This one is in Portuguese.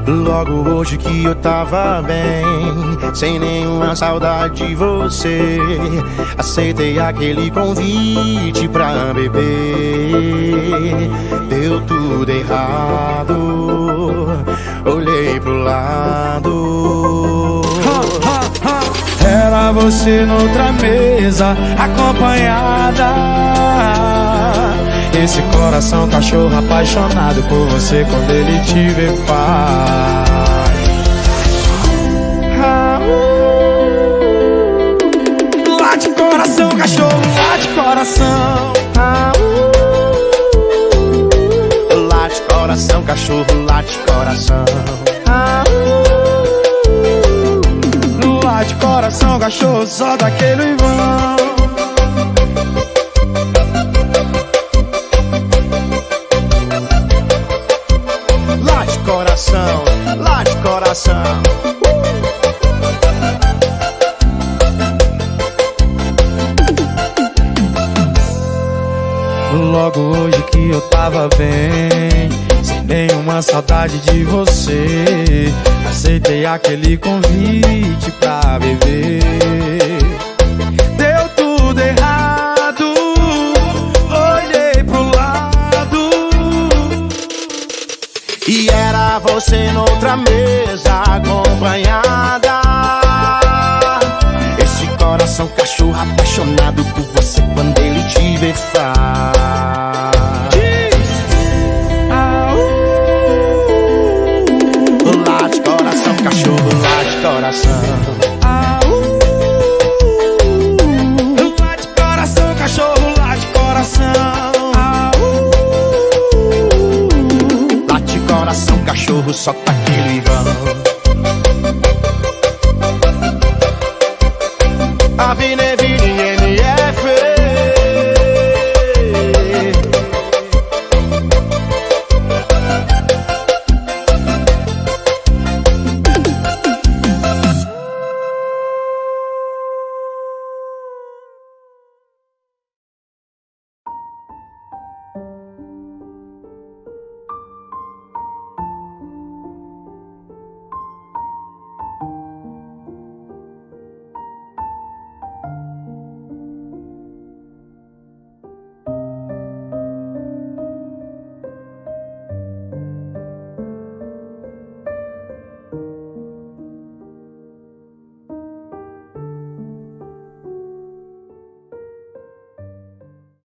Logo hoje que eu tava bem, sem nenhuma saudade de você, aceitei aquele convite pra beber. Deu tudo errado, olhei pro lado. Era você noutra mesa, acompanhada. Esse coração cachorro apaixonado por você, quando ele te vê faz. Late coração, cachorro, late coração. Late coração, cachorro, late coração. Late coração, cachorro, só daquele vão. Late coração, late coração. Logo hoje que eu tava bem, sem nenhuma saudade de você, aceitei aquele convite pra beber. Deu tudo errado, olhei pro lado, e era você noutra mesa, acompanhada. Esse coração cachorro apaixonado por você, quando ele te vê faz.